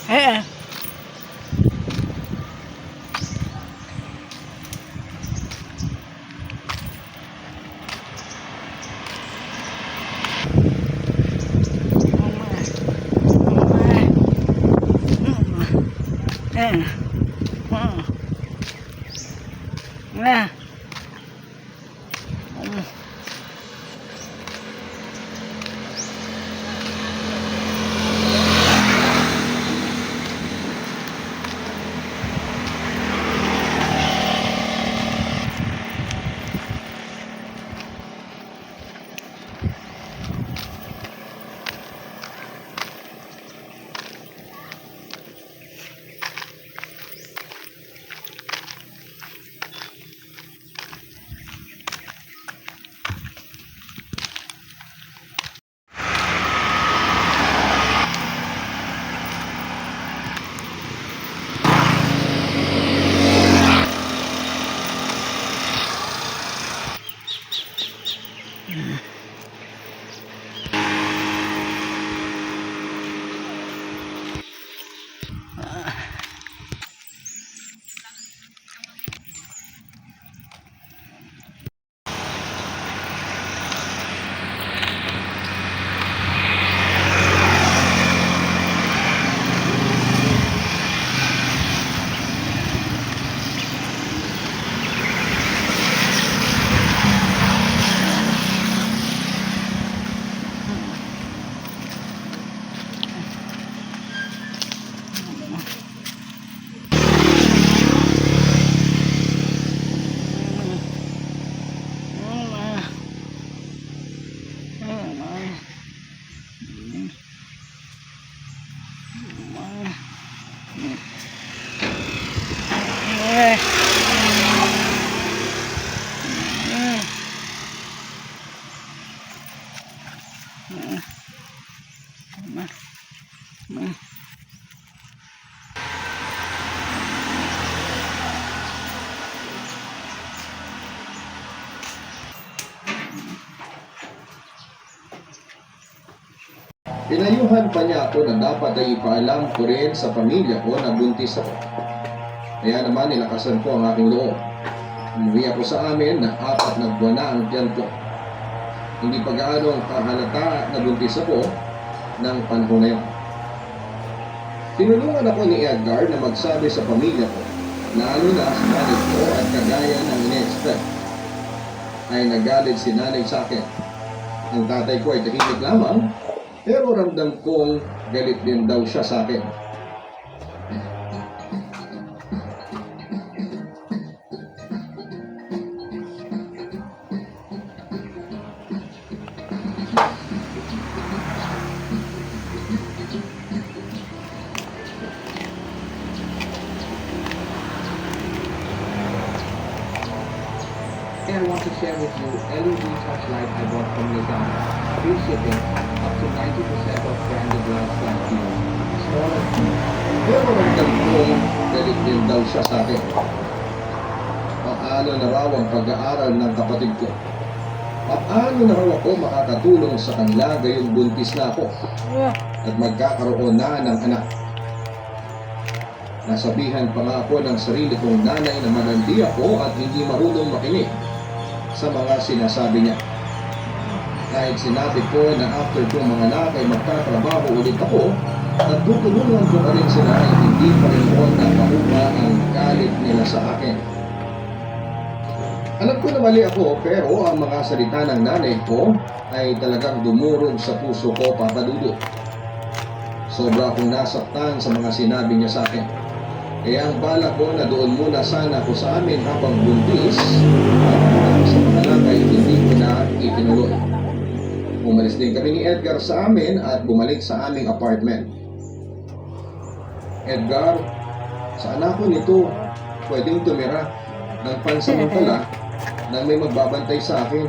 Eh, nah, Pinayuhan pa niya ako na dapat ay ipaalam ko rin sa pamilya ko na buntis ako. Kaya naman nilakasan ko ang aking loob. Umuwi ako sa amin na 4 na buwan na ang tiyan ko. Hindi pa gaano ang kahalata na buntis ako ng panahon na yun. Tinulungan ako ni Edgar na magsabi sa pamilya ko, lalo na sa nanay ko at kagaya ng in-expect ay nagalit si nanay sa akin. Ang tatay ko ay tahimik lamang, pero ramdam kong galit din daw siya sa akin. I want to share with you LED touch light I bought from Lazada. Free shipping, up to 90% of branded lights like these. Smaller. Pero ramdam kong galit din daw siya sa akin. Paano na raw ang pag-aaral ng kapatid ko? Paano na raw ako makakatulong sa kanila gayong buntis na ako at magkakaroon na ng anak? Nasabihan pa nga ako ng sarili kong nanay na malandi ako at hindi marunong makinig sa mga sinasabi niya. Kahit sinabi ko na after kong mga anak ay magtatrabaho ulit ako at tutulungan ko pa rin sila ay hindi pa rin ko nakakuha ang galit nila sa akin. Alam ko na mali ako, pero ang mga salita ng nanay ko ay talagang dumurog sa puso ko, Papa Dudut. Sobra akong nasaktan sa mga sinabi niya sa akin. Kaya ang balak ko na doon muna sana ako sa amin habang buntis at sa mga anak ay hindi ko na itinuloy. Umalis din kami ni Edgar sa amin at bumalik sa aming apartment. Edgar, saan ako nito pwedeng tumira ng pansamantala nang may magbabantay sa akin?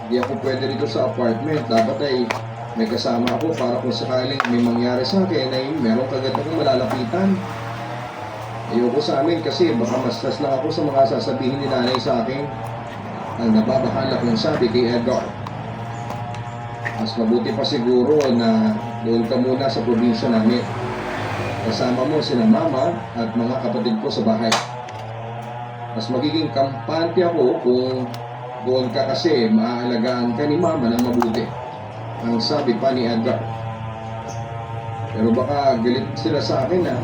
Hindi ako pwede rito sa apartment. Dapat ay may kasama ako para kung sakaling may mangyari sa akin ay meron kagad akong malalapitan. Ayoko sa amin kasi baka mastas lang ako sa mga sasabihin ni nanay sa akin. Ang nababahala kong sabi kay Edgar, mas mabuti pa siguro na doon ka muna sa probinsya namin. Kasama mo sina mama at mga kapatid ko sa bahay. Mas magiging kampante ako kung doon ka kasi maaalagaan ka ni mama ng mabuti. Ang sabi pa ni Edgar. Pero baka galit sila sa akin na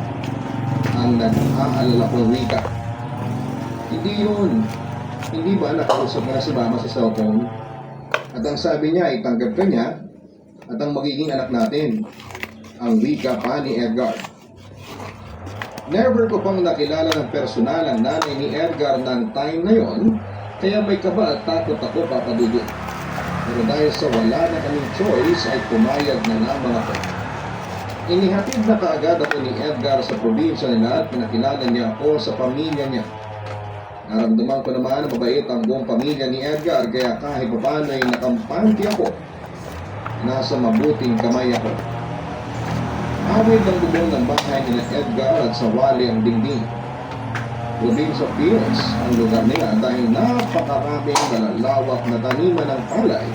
ang nag-aalala kong wika. Hindi yun. Hindi ba nakausap mo na si mama sa cellphone? At ang sabi niya ay tanggap ka niya at ang magiging anak natin. Ang wika pa ni Edgar. Never ko pang nakilala ng personal ang nanay ni Edgar ng time na yon, kaya may kaba at takot ako papadudot. Pero dahil sa wala na kaming choice ay pumayag na lamang ako. Inihatid na kaagad ako ni Edgar sa probinsya nila at pinakilala niya ako sa pamilya niya. Naramdaman ko naman na mabait ang buong pamilya ni Edgar kaya kahit paano ay nakampante ako. Nasa mabuting kamay ako. Awit ang bubong ng bahay ni Edgar at sa wali ang dingding. Provincial Fields ang lugar nila dahil napakaraming malalawak na taniman ng palay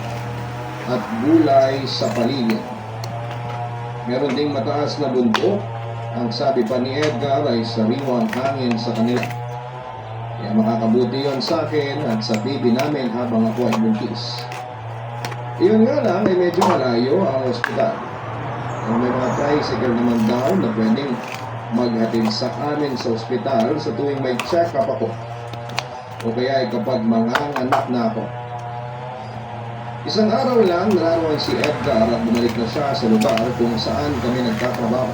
at gulay sa paligid. Meron ding mataas na bundok. Ang sabi pa ni Edgar ay sariwang hangin sa kanila. Kaya makakabuti yon sa akin at sa bibi namin habang ako ay buntis. Iyon nga lang ay medyo malayo ang ospital. Kung may mga tricycle naman daw na pwedeng maghatid sa amin sa ospital sa tuwing may check-up ako. O kaya ay kapag manganganak na ako. Isang araw lang nararuan si Edgar at bumalik na siya sa lugar kung saan kami nagtatrabaho.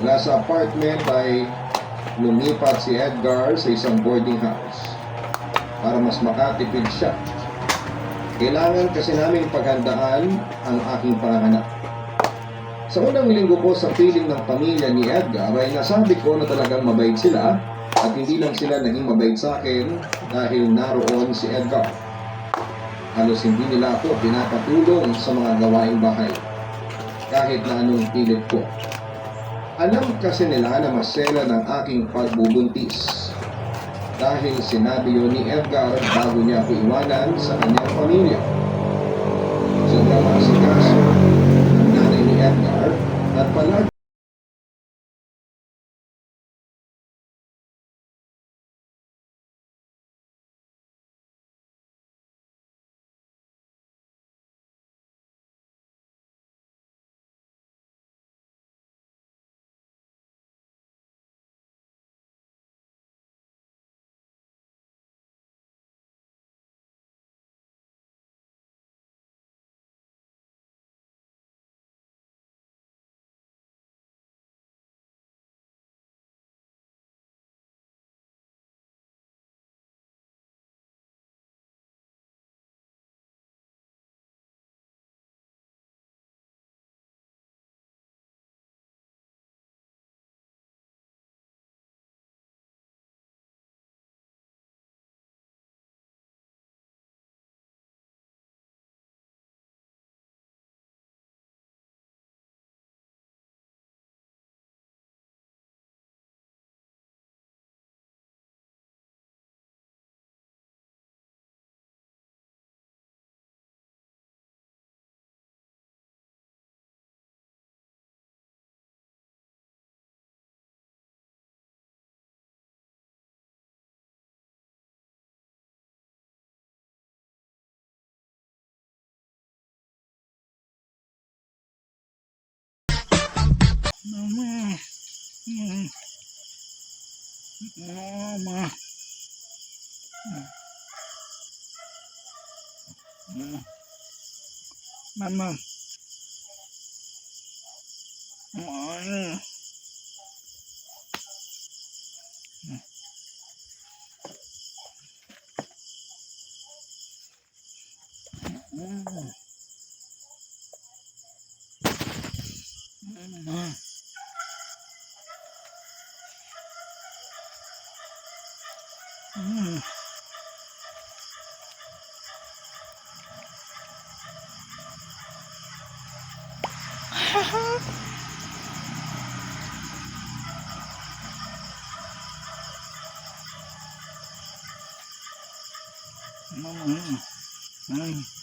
Mula sa apartment ay lumipat si Edgar sa isang boarding house para mas makatipid siya. Kailangan kasi namin paghandaan ang aking panganak. Sa unang linggo ko sa piling ng pamilya ni Edgar ay nasabi ko na talagang mabait sila at hindi lang sila naging mabait sa akin dahil naroon si Edgar. Halos hindi nila ako pinapatulong sa mga gawaing bahay kahit na anong pilit ko. Alam kasi nila na masela ng aking pagbubuntis dahil sinabi yun ni Edgar bago niya ako iwanan sa kanyang pamilya. Sobrang masikaso ang nanay ni Edgar at palagi Mama. Mama. Mama. Mama. Mama.